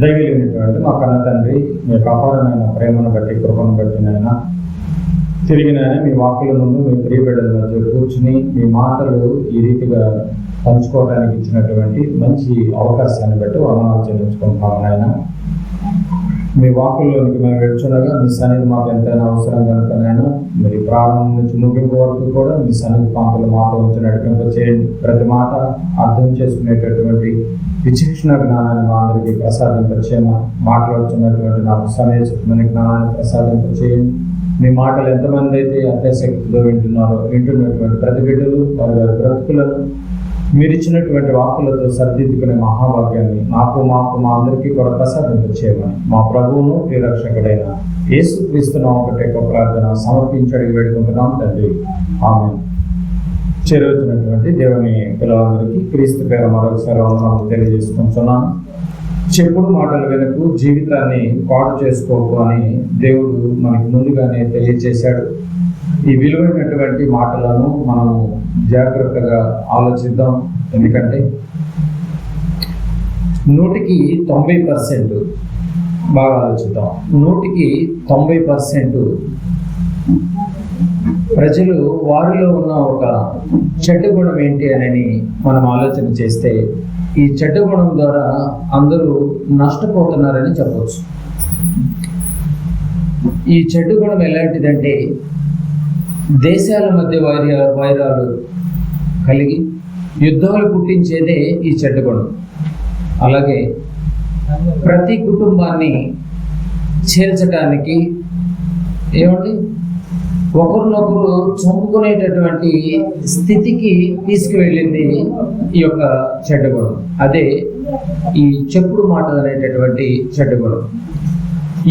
దైవమైనటువంటి మా కన్న తండ్రి, మీ అపారమైన ప్రేమను బట్టి, కృపను బట్టి నాయన తిరిగినాయన మీ వాక్కుల ముందు మీ ప్రియబిడ్డల మధ్య కూర్చుని మీ మాటలు ఈ రీతిగా పంచుకోవడానికి ఇచ్చినటువంటి మంచి అవకాశాన్ని బట్టి వందనాలు చెల్లించుకుంటున్నాం నాయన. మీ వాక్కుల్లోనికి మేము వెళ్తుండగా మీ సన్నిధి మాకు ఎంతైనా అవసరం కనుక నాయన, మరి ప్రారంభం నుంచి ముగింపు వరకు కూడా మీ సన్నిధి కాంతులు మాతో ఉంచి నడిపింప చేయండి. ప్రతి మాట అర్థం చేసుకునేటటువంటి విచక్షణ జ్ఞానాన్ని మా అందరికీ ప్రసాదింపచేయమని, మాట్లాడుతున్నటువంటి నాకు సమయమైన జ్ఞానాన్ని ప్రసాదింపచేయండి. మీ మాటలు ఎంతమంది అయితే అత్యాసక్తితో వింటున్నటువంటి ప్రతి బిడ్డలు వారి వారి బ్రతుకులను మీరు ఇచ్చినటువంటి వాక్కులతో సరిదిద్దుకునే మహాభాగ్యాన్ని మాకు మా అందరికీ కూడా ప్రసాదింపచేయమని మా ప్రభువును ప్రియరక్షకుడైన యేసుక్రీస్తు నామమున ఒక ప్రార్థన సమర్పించి అడిగి వేడుకుంటున్నాం తండ్రి, ఆమేన్. చేరువచ్చినటువంటి దేవుని పిల్లలందరికీ క్రీస్తు పేరు మరొకసారి వందనాలు తెలియజేసుకుంటున్నాను. చెప్పుడు మాటల వెనుక జీవితాన్ని పాడు చేసుకోకు అని దేవుడు మనకి ముందుగానే తెలియజేశాడు. ఈ విలువైనటువంటి మాటలను మనం జాగ్రత్తగా ఆలోచిద్దాం. ఎందుకంటే 100% బాగా ఆలోచిద్దాం. 100% ప్రజలు వారిలో ఉన్న ఒక చెడ్డ గుణం ఏంటి అని మనం ఆలోచన చేస్తే ఈ చెడ్డ గుణం ద్వారా అందరూ నష్టపోతున్నారని చెప్పవచ్చు. ఈ చెడ్డ గుణం ఎలాంటిదంటే దేశాల మధ్య వైరాలు కలిగి యుద్ధాలు పుట్టించేదే ఈ చెడ్డ గుణం. అలాగే ప్రతి కుటుంబాన్ని చేర్చడానికి ఒకరినొకరు చంపుకునేటటువంటి స్థితికి తీసుకువెళ్ళింది ఈ యొక్క చెడ్డ గుణం. అదే ఈ చెప్పుడు మాటలు అనేటటువంటి చెడ్డ గుణం.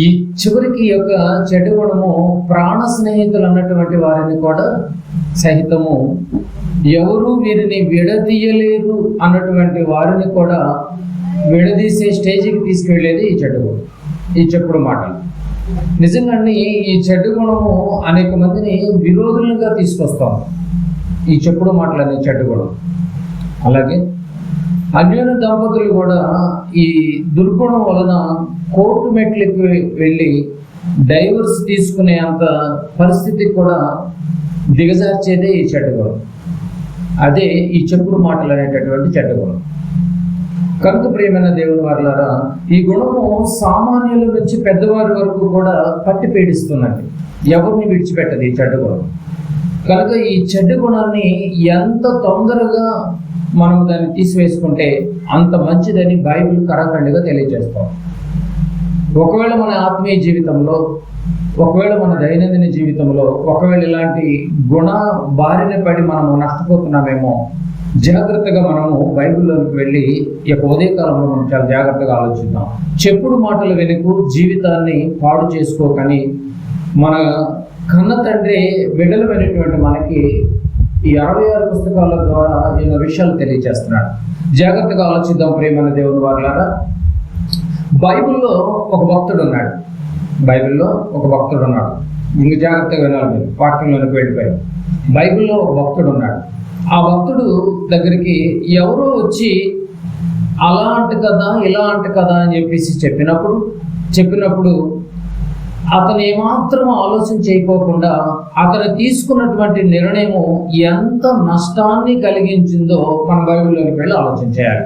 ఈ చివరికి యొక్క చెడ్డ గుణము ప్రాణ స్నేహితులు అన్నటువంటి వారిని కూడా సహితము ఎవరు వీరిని విడదీయలేరు అన్నటువంటి వారిని కూడా విడదీసే స్టేజ్కి తీసుకువెళ్ళేది ఈ చెడ్డ గుణం, ఈ చెప్పుడు మాటలు. నిజంగానే ఈ చెడ్డ గుణము అనేక మందిని విరోధులుగా తీసుకొస్తాం, ఈ చెప్పుడు మాటలు అనే చెడ్డ గుణం. అలాగే అన్యోన్య దంపతులు కూడా ఈ దుర్గుణం వలన కోర్టు మెట్లకి వెళ్ళి డైవర్స్ తీసుకునే అంత పరిస్థితికి కూడా దిగజార్చేదే ఈ చెడ్డ గుణం. అదే ఈ చెప్పుడు మాటలు అనేటటువంటి చెడ్డ గుణం. కనుక ప్రియమైన దేవుని వారలారా, ఈ గుణము సామాన్యుల నుంచి పెద్దవారి వరకు కూడా పట్టి పీడిస్తున్నది, ఎవరిని విడిచిపెట్టదు ఈ చెడ్డ గుణం. కనుక ఈ చెడ్డ గుణాన్ని ఎంత తొందరగా మనం దాన్ని తీసివేసుకుంటే అంత మంచిదని బైబిల్ కరాఖండిగా తెలియజేస్తాం. ఒకవేళ మన ఆత్మీయ జీవితంలో, ఒకవేళ మన దైనందిన జీవితంలో ఒకవేళ ఇలాంటి గుణ బారిన పడి మనము నష్టపోతున్నామేమో, జాగ్రత్తగా మనము బైబిల్లోకి వెళ్ళి ఈ ఉదయకాలంలో మనం చాలా జాగ్రత్తగా ఆలోచిద్దాం. చెప్పుడు మాటల వెనుక జీవితాన్ని పాడు చేసుకోకని మన కన్న తండ్రి బిడ్డలమైనటువంటి మనకి ఈ 66 పుస్తకాల ద్వారా ఎన్నో విషయాలు తెలియజేస్తున్నాడు. జాగ్రత్తగా ఆలోచిద్దాం ప్రియమైన దేవుని వారలారా. బైబిల్లో ఒక భక్తుడు ఉన్నాడు. ఇంక జాగ్రత్తగా వినాలి మీరు, వాక్యంలోకి వెళ్ళిపోయారు. బైబిల్లో ఒక భక్తుడు ఉన్నాడు. ఆ భక్తుడు దగ్గరికి ఎవరో వచ్చి అలా అంట కదా, ఇలా అంట కదా అని చెప్పేసి చెప్పినప్పుడు అతను ఏమాత్రం ఆలోచన చేయకోకుండా అతను తీసుకున్నటువంటి నిర్ణయము ఎంత నష్టాన్ని కలిగించిందో మన బైబిల్లోకి వెళ్ళి ఆలోచన చేయాలి.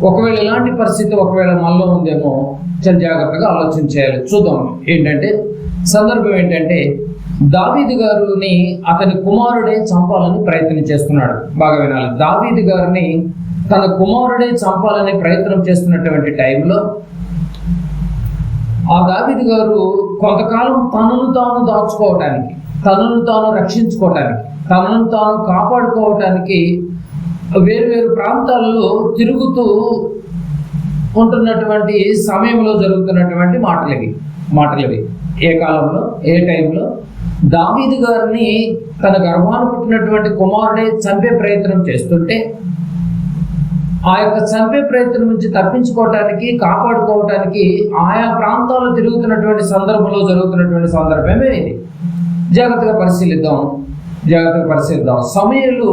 ఒకవేళ ఇలాంటి పరిస్థితి ఒకవేళ మనలో ఉందేమో చాలా జాగ్రత్తగా ఆలోచన చేయాలి. చూద్దాం. సందర్భం ఏంటంటే దావీదు గారిని అతని కుమారుడే చంపాలని ప్రయత్నం చేస్తున్నాడు. బాగా వినాలి. దావీదు గారిని తన కుమారుడే చంపాలనే ప్రయత్నం చేస్తున్నటువంటి టైంలో ఆ దావీదు గారు కొంతకాలం తనను తాను దాచుకోవటానికి, తనను తాను రక్షించుకోవటానికి, తనను తాను కాపాడుకోవటానికి వేరు ప్రాంతాలలో తిరుగుతూ ఉంటున్నటువంటి సమయంలో జరుగుతున్నటువంటి మాటలవి. ఏ కాలంలో, ఏ టైంలో దావీదు గారిని తన గర్భాన పుట్టినటువంటి కుమారుడే చంపే ప్రయత్నం చేస్తుంటే ఆ యొక్క చంపే ప్రయత్నం నుంచి తప్పించుకోవటానికి, కాపాడుకోవటానికి ఆయా ప్రాంతాల్లో తిరుగుతున్నటువంటి సందర్భంలో జరుగుతున్నటువంటి సందర్భమే ఇది. జాగ్రత్తగా పరిశీలిద్దాం. సమూయేలు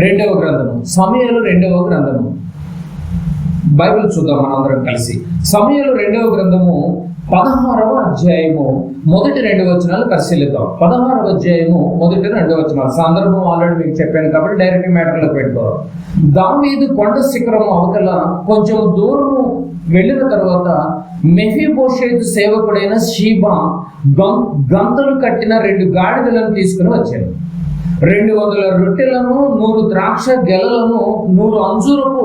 2వ గ్రంథము బైబిల్ చూద్దాం మనందరం కలిసి. సమూయేలు 2వ గ్రంథము 16వ అధ్యాయము మొదటి 2 వచనాలు పరిశీలిద్దాం. 16వ అధ్యాయము మొదటి 2 వచనాలు. సందర్భం ఆల్రెడీ మీకు చెప్పాను కాబట్టి డైరెక్ట్ మ్యాటర్లోకి పెట్టుకోవాలి. దావీదు కొండ శిఖరం అవతల కొంచెం దూరము వెళ్ళిన తర్వాత మెఫీబోషెతు సేవకుడైన షీబా గంతలు కట్టిన 2 గాడిదలను తీసుకుని వచ్చాను. 200 రొట్టెలను, 100 ద్రాక్ష గెలలను, 100 అంజూరపు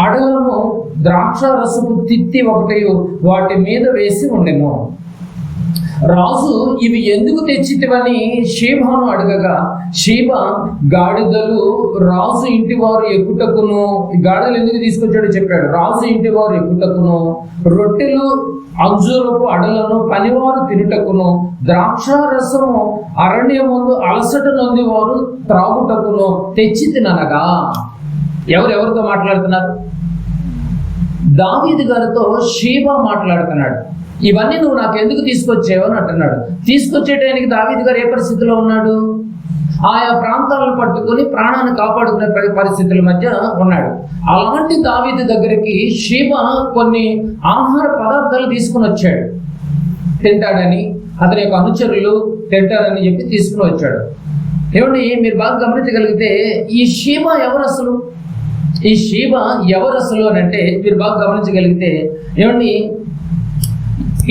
అడలను, ద్రాక్ష రసపు తిత్తి ఒకటి వాటి మీద వేసి ఉండెను. రాజు ఇవి ఎందుకు తెచ్చితివని షీబాను అడగగా, షీబా గాడిదలు రాజు ఇంటి వారు ఎక్కుటకును, గాడిదలు ఎందుకు తీసుకొచ్చాడో చెప్పాడు. రాజు ఇంటి వారు ఎక్కుటకును, రొట్టెలు అంజూరపు అడలను పనివారు తినుటకును, ద్రాక్ష రసము అరణ్యమందు అలసట నొంది వారు త్రాగుటకును తెచ్చి తిననగా. ఎవరెవరితో మాట్లాడుతున్నారు? దావీదు గారితో షీబా మాట్లాడుతున్నాడు. ఇవన్నీ నువ్వు నాకు ఎందుకు తీసుకొచ్చావు అని అంటున్నాడు. తీసుకొచ్చేటానికి దావీదు గారు ఏ పరిస్థితిలో ఉన్నాడు? ఆయా ప్రాంతాలను పట్టుకొని ప్రాణాన్ని కాపాడుకునే పరిస్థితుల మధ్య ఉన్నాడు. అలాంటి దావీదు దగ్గరికి షీబా కొన్ని ఆహార పదార్థాలు తీసుకుని వచ్చాడు. తింటాడని, అతని యొక్క అనుచరులు తింటారని చెప్పి తీసుకుని వచ్చాడు. ఏమండి, మీరు బాగా గమనించగలిగితే ఈ షీబా ఎవరు అసలు? ఈ షీబా ఎవరు అసలు అని అంటే మీరు బాగా గమనించగలిగితే, ఏమండి,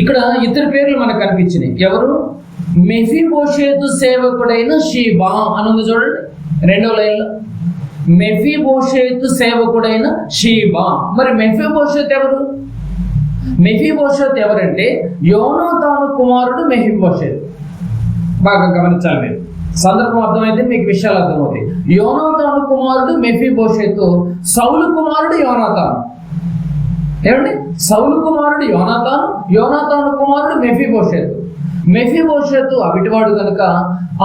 ఇక్కడ ఇద్దరు పేర్లు మనకు కనిపించినాయి. ఎవరు? మెఫీబోషెతు సేవకుడైన షీబా అని ఉంది చూడండి 2వ లైన్లో. మెఫీబోషెతు సేవకుడైన షీబా. మరి మెఫీబోషెతు ఎవరు? మెఫీబోషెతు ఎవరంటే యోనాతాను కుమారుడు మెఫీబోషెతు. బాగా గమనించాలి మీరు, సందర్భం అర్థమైతే మీకు విషయాలు అర్థమవుతాయి. యోనాతాను కుమారుడు మెఫీబోషెతు, సౌలు కుమారుడు యోనాతాను. ఏమండి, సౌలు కుమారుడు యోనాతాను, యోనాతాను కుమారుడు మెఫీబోషెతు. మెఫీబోషెతు అవిటివాడు కనుక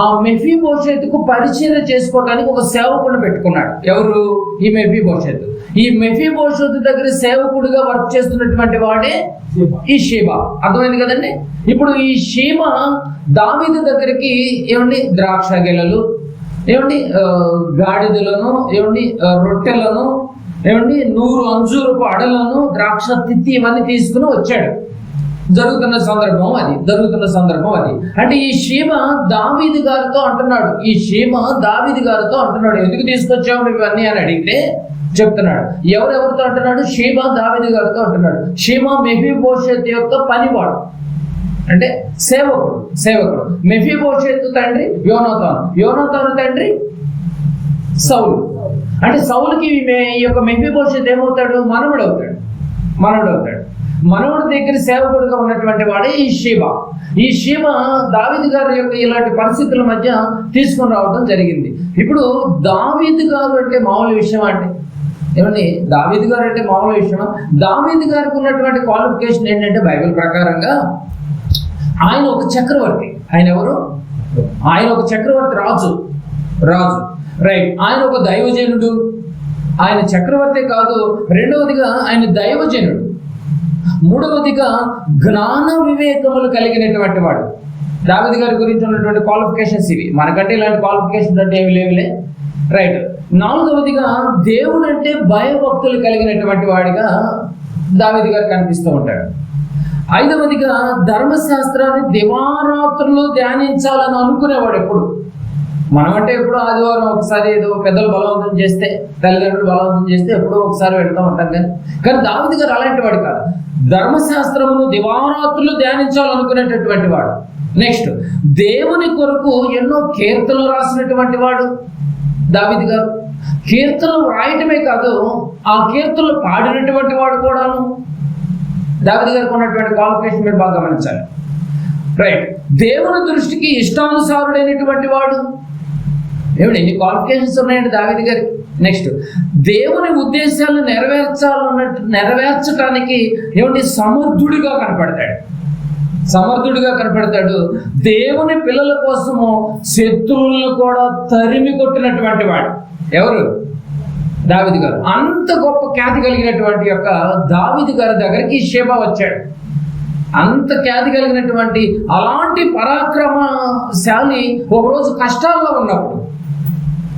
ఆ మెఫీబోషెతుకు పరిచయం చేసుకోవడానికి ఒక సేవకుడిని పెట్టుకున్నాడు. ఎవరు? ఈ మెఫీబోషెతు. ఈ మెఫీబోషెతు దగ్గర సేవకుడిగా వర్క్ చేస్తున్నటువంటి వాడే ఈ షీబా. అర్థమైంది కదండి? ఇప్పుడు ఈ షీబా దావీదు దగ్గరికి ఏమండి ద్రాక్ష గెలలు, ఏమండి గాడిదలను, ఏమండి రొట్టెలను, ఏమండి 100 అంజూరపు అడలను, ద్రాక్ష తిత్తి ఇవన్నీ తీసుకుని వచ్చాడు. జరుగుతున్న సందర్భం అది. అంటే ఈ షీబా దావీదు గారితో అంటున్నాడు. ఎందుకు తీసుకొచ్చావు ఇవన్నీ అని అడిగితే చెప్తున్నాడు. ఎవరెవరితో అంటున్నాడు? షీబా దావీదు గారితో అంటున్నాడు. షీబా మెఫీబోషెతు యొక్క పనివాడు, అంటే సేవకుడు. మెఫీబోషెతు తండ్రి యోనాతాను తండ్రి సౌలు. అంటే సౌలుకి ఈ యొక్క మెఫీబోషెతు ఏమవుతాడు? మనవడు అవుతాడు. మనవడి దగ్గర సేవకుడిగా ఉన్నటువంటి వాడే ఈ షీబా దావీదు గారి యొక్క ఇలాంటి పరిస్థితుల మధ్య తీసుకొని రావడం జరిగింది. ఇప్పుడు దావీదు గారు అంటే మామూలు విషయం అంటే ఏమండి? దావీదు గారు అంటే మామూలు విషయమా? దావీదు గారికి ఉన్నటువంటి క్వాలిఫికేషన్ ఏంటంటే బైబిల్ ప్రకారంగా ఆయన ఒక చక్రవర్తి. ఆయన ఎవరు? ఆయన ఒక చక్రవర్తి, రాజు. రైట్. ఆయన ఒక దైవజనుడు. ఆయన చక్రవర్తి కాదు. రెండవదిగా ఆయన దైవజనుడు. మూడవదిగా జ్ఞాన వివేకములు కలిగినటువంటి వాడు. దావీదు గారి గురించి ఉన్నటువంటి క్వాలిఫికేషన్స్ ఇవి. మనకంటే ఇలాంటి క్వాలిఫికేషన్స్ అంటే ఏమి లేవులే. రైట్. నాలుగవదిగా దేవుడు అంటే భయభక్తులు కలిగినటువంటి వాడిగా దావీదు గారు కనిపిస్తూ ఉంటాడు. ఐదవదిగా ధర్మశాస్త్రాన్ని దివారాత్రులు ధ్యానించాలని అనుకునేవాడు. ఎప్పుడు మనమంటే ఎప్పుడు ఆదివారం ఒకసారి ఏదో పెద్దలు బలవంతం చేస్తే, తల్లిదండ్రులు బలవంతం చేస్తే ఎప్పుడో ఒకసారి వెళ్తూ ఉంటాం. కానీ దావీదు గారు అలాంటి వాడు కాదు. ధర్మశాస్త్రమును దివారాత్రులు ధ్యానించాలనుకునేటటువంటి వాడు. నెక్స్ట్, దేవుని కొరకు ఎన్నో కీర్తనలు రాసినటువంటి వాడు దావీదు గారు. కీర్తనలు రాయటమే కాదు, ఆ కీర్తనలు పాడినటువంటి వాడు కూడాను. దావీదు గారికి ఉన్నటువంటి క్వాలిఫికేషన్ మీరు బాగా గమనించాలి. రైట్. దేవుని దృష్టికి ఇష్టానుసారుడైనటువంటి వాడు. ఏమిటి ఎన్ని క్వాలిఫికేషన్స్ ఉన్నాయండి దావీదు గారికి. నెక్స్ట్, దేవుని ఉద్దేశాలను నెరవేర్చడానికి ఏమిటి సమర్థుడిగా కనపడతాడు. దేవుని పిల్లల కోసము శత్రువులను కూడా తరిమి కొట్టినటువంటి వాడు. ఎవరు? దావీదు గారు. అంత గొప్ప ఖ్యాతి కలిగినటువంటి యొక్క దావీదు గారి దగ్గరికి షీబా వచ్చాడు. అంత ఖ్యాతి కలిగినటువంటి అలాంటి పరాక్రమశాలి ఒకరోజు కష్టాల్లో ఉన్నప్పుడు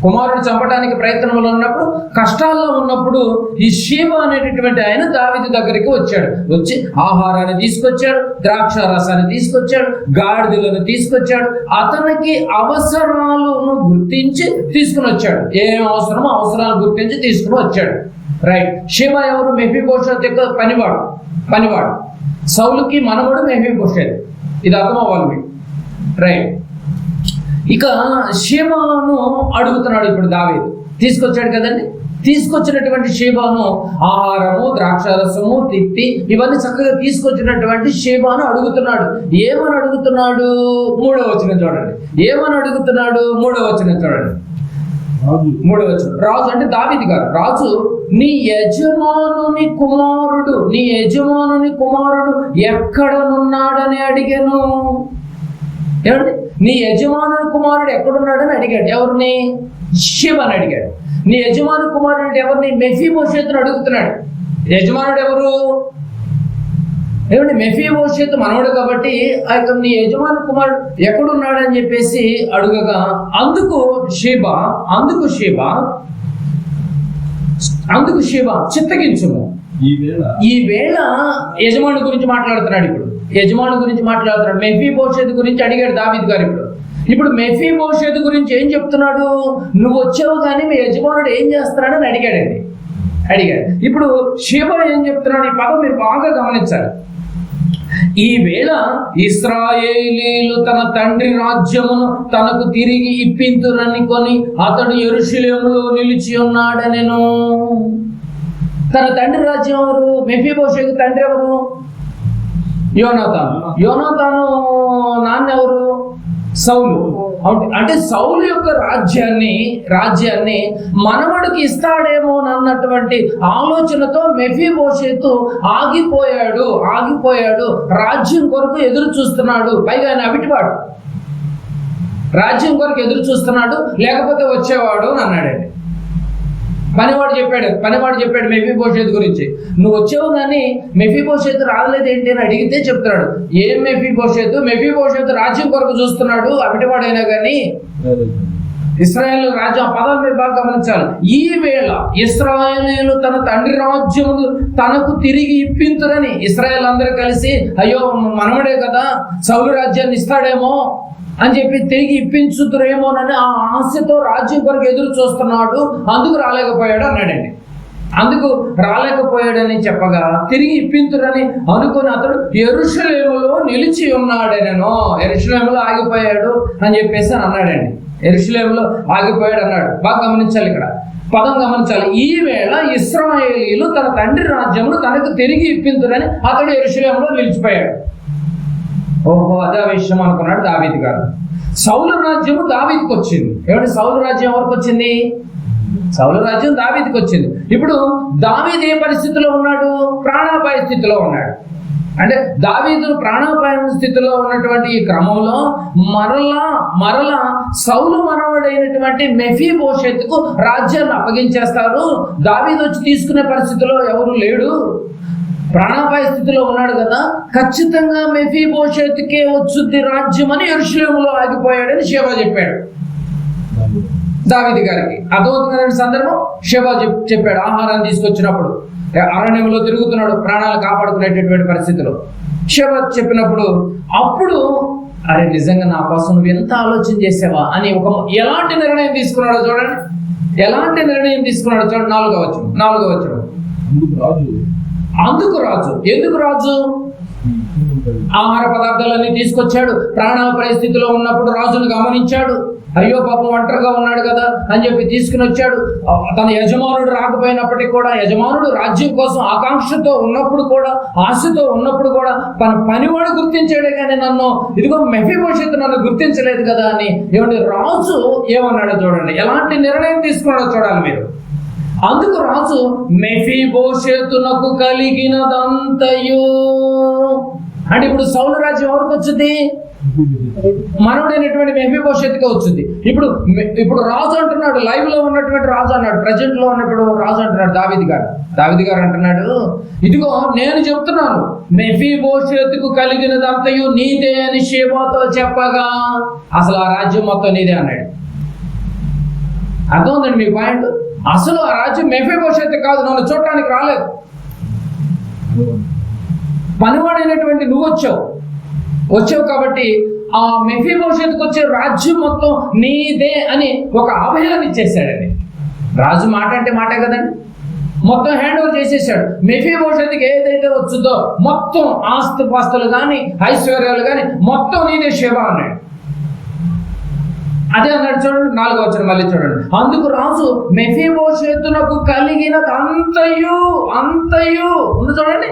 కుమారుడు చంపడానికి ప్రయత్నంలో ఉన్నప్పుడు, కష్టాల్లో ఉన్నప్పుడు ఈ షీబా అనేటటువంటి ఆయన దావీదు దగ్గరికి వచ్చాడు. వచ్చి ఆహారాన్ని తీసుకొచ్చాడు, ద్రాక్ష రసాన్ని తీసుకొచ్చాడు, గాడిదలను తీసుకొచ్చాడు. అతనికి అవసరాలను గుర్తించి తీసుకుని వచ్చాడు. ఏం అవసరమో అవసరాలు గుర్తించి తీసుకుని వచ్చాడు. రైట్. షీబా ఎవరు? మెఫీబోషెత్ యొక్క పనివాడు. సౌలుకి మనవడు మెఫీబోషెత్. ఇది అర్థం అవ్వాలి మీకు. రైట్. ఇక షీబాను అడుగుతున్నాడు ఇప్పుడు దావీదు. తీసుకొచ్చాడు కదండి. తీసుకొచ్చినటువంటి షీబాను ఆహారము, ద్రాక్షారసము, తిత్తి ఇవన్నీ చక్కగా తీసుకొచ్చినటువంటి షీబాను అడుగుతున్నాడు. ఏమని అడుగుతున్నాడు? 3వ వచనం చూడండి. ఏమని అడుగుతున్నాడు? 3వ వచనం చూడండి. 3వ వచనం. రాజు అంటే దావీదు గారు. రాజు, నీ యజమానుని కుమారుడు ఎక్కడనున్నాడని అడిగాను. ఏమండి? నీ యజమానుని కుమారుడు ఎక్కడున్నాడని అడిగాడు. ఎవరిని? షీబాని అడిగాడు. నీ యజమాను కుమారుడు ఎవరిని? మెఫీబోషెతుని అడుగుతున్నాడు. యజమానుడు ఎవరు? ఏమండి? మెఫీబోషెతు మనవడు కాబట్టి ఆ యొక్క నీ యజమాను కుమారుడు ఎక్కడున్నాడని చెప్పేసి అడుగగా అందుకు షీబా చిత్తగించుము. ఈ వేళ యజమాని గురించి మాట్లాడుతున్నాడు. మెఫీబోషెతు గురించి అడిగాడు దావీదు గారు. ఇప్పుడు మెఫీబోషెతు గురించి ఏం చెప్తున్నాడు? నువ్వు వచ్చావు కానీ మీ యజమానుడు ఏం చేస్తున్నాడని అడిగాడు. ఇప్పుడు షీబా ఏం చెప్తున్నాడు? ఈ పదం మీరు బాగా గమనించాలి. ఈ వేళ ఇశ్రాయేలీలు తన తండ్రి రాజ్యమును తనకు తిరిగి ఇప్పింతురనుకొని అతడు యెరూషలేములో నిలిచి ఉన్నాడనెను. తన తండ్రి రాజ్యం ఎవరు? మెఫీబోషెతు తండ్రి ఎవరు? యోనాతాను నాన్న ఎవరు? సౌలు. అంటే సౌలు యొక్క రాజ్యాన్ని మనవడికి ఇస్తాడేమో అన్నటువంటి ఆలోచనతో మెఫీబోషెతు ఆగిపోయాడు. రాజ్యం కొరకు ఎదురు చూస్తున్నాడు. పైగా ఆయన అవిటివాడు. రాజ్యం కొరకు ఎదురు చూస్తున్నాడు, లేకపోతే వచ్చేవాడు అని అన్నాడండి. పనివాడు చెప్పాడు మెఫీబోషెతు గురించి. నువ్వు వచ్చావు కానీ మెఫీబోషెతు రాలేదు ఏంటి అని అడిగితే చెప్తున్నాడు. ఏం మెఫీబోషెతు రాజ్యం కొరకు చూస్తున్నాడు, అవిటివాడైనా కానీ ఇశ్రాయేలు రాజ్యం. పదాలు మీరు బాగా గమనించాలి. ఈ వేళ ఇశ్రాయేలీయులు తన తండ్రి రాజ్యము తనకు తిరిగి ఇప్పింతురని ఇశ్రాయేల్ అందరూ కలిసి, అయ్యో మనవడే కదా సౌలు రాజ్యాన్ని ఇస్తాడేమో అని చెప్పి తిరిగి ఇప్పించుతురేమోనని ఆ ఆశతో రాజ్యం కొరకు ఎదురు చూస్తున్నాడు. అందుకు రాలేకపోయాడు అన్నాడండి. చెప్పగా తిరిగి ఇప్పింతురని అనుకుని అతడు యెరూషలేములో నిలిచి ఉన్నాడనెను. యెరూషలేములో ఆగిపోయాడు అని చెప్పేసి అన్నాడండి. యెరూషలేములో ఆగిపోయాడు అన్నాడు. బాగా గమనించాలి. ఇక్కడ పదం గమనించాలి. ఈ వేళ ఇశ్రాయేలీయులు తన తండ్రి రాజ్యమును తనకు తిరిగి ఇప్పింతురని అతడు యెరూషలేములో నిలిచిపోయాడు. ఓహో, అదే విషయం అనుకున్నాడు దావీదు గారు. సౌలు రాజ్యము దావీదుకి వచ్చింది. ఏమంటే సౌలు రాజ్యం ఎవరికి వచ్చింది? సౌలు రాజ్యం దావీదుకి వచ్చింది. ఇప్పుడు దావీదు ఏ పరిస్థితిలో ఉన్నాడు? ప్రాణాపాయ స్థితిలో ఉన్నాడు. అంటే దావీదు ప్రాణాపాయ స్థితిలో ఉన్నటువంటి ఈ క్రమంలో మరలా సౌలు మనవడైనటువంటి మెఫీబోషెతుకు రాజ్యాన్ని అప్పగించేస్తారు. దావీదు వచ్చి తీసుకునే పరిస్థితిలో ఎవరు లేడు. ప్రాణాపాయ స్థితిలో ఉన్నాడు కదా, ఖచ్చితంగా మెఫీబోషెతుకే వచ్చుద్ది రాజ్యం అని యెరూషలేములో ఆగిపోయాడని షీబా చెప్పాడు దావీదు గారికి. అర్థమవుతున్న సందర్భం షీబా చెప్పాడు. ఆహారాన్ని తీసుకొచ్చినప్పుడు అరణ్యంలో తిరుగుతున్నాడు, ప్రాణాలు కాపాడుకునేటటువంటి పరిస్థితిలో షీబా చెప్పినప్పుడు అప్పుడు అరే నిజంగా నా కోసం నువ్వు ఎంత ఆలోచన చేసావా అని ఎలాంటి నిర్ణయం తీసుకున్నాడో చూడండి. చూడండి. 4వ వచనం. అందుకు రాజు ఎందుకు రాజు ఆహార పదార్థాలన్నీ తీసుకొచ్చాడు. ప్రాణాపాయ స్థితిలో ఉన్నప్పుడు రాజును గమనించాడు. అయ్యో పాపం ఒంటరిగా ఉన్నాడు కదా అని చెప్పి తీసుకుని వచ్చాడు. తన యజమానుడు రాకపోయినప్పటికీ కూడా, యజమానుడు రాజ్యం కోసం ఆకాంక్షతో ఉన్నప్పుడు కూడా, ఆశతో ఉన్నప్పుడు కూడా తన పనివాడు గుర్తించాడే కానీ నన్ను ఇదిగో మెఫీబోషెతు నన్ను గుర్తించలేదు కదా అని ఏమంటే రాజు ఏమన్నాడో చూడండి. ఎలాంటి నిర్ణయం తీసుకున్నాడో చూడాలి మీరు. అందుకు రాజు మెఫీబోషెతునకు కలిగినదంతయు. అంటే ఇప్పుడు సౌలు రాజ్యం ఎవరికి వచ్చింది? మనవుడైనటువంటి మెఫీబోషెతుకే వచ్చింది. ఇప్పుడు రాజు అంటున్నాడు, లైవ్ లో ఉన్నటువంటి రాజు అన్నాడు, ప్రజెంట్ లో ఉన్నప్పుడు రాజు అంటున్నాడు దావీదు గారు అంటున్నాడు, ఇదిగో నేను చెప్తున్నాను మెఫీబోషెతుకు కలిగినదంతయు నీదే అని షీబాతో చెప్పగా అసలు ఆ రాజ్యం మొత్తం నీదే అన్నాడు. అర్థమవుతుంది మీ పాయింట్? అసలు ఆ రాజ్యం మెఫీబోషెత్ కాదు, నన్ను చూడటానికి రాలేదు. పనివాడైనటువంటి నువ్వు వచ్చావు కాబట్టి ఆ మెఫీబోషెత్కి వచ్చే రాజ్యం మొత్తం నీదే అని ఒక అభయాన్ని ఇచ్చేసాడండి. రాజు మాట అంటే మాటే కదండి, మొత్తం హ్యాండ్ ఓవర్ చేసేసాడు. మెఫీబోషెత్కి ఏదైతే వచ్చుదో మొత్తం ఆస్తిపాస్తులు కానీ ఐశ్వర్యాలు కానీ మొత్తం నీదే షేబా అన్నాడు. అదే అన్నాడు చూడండి, 4వ వచనం మళ్ళీ చూడండి. అందుకు రాజు మెఫీబోషెతునకు కలిగినది అంతయు ఉంది చూడండి,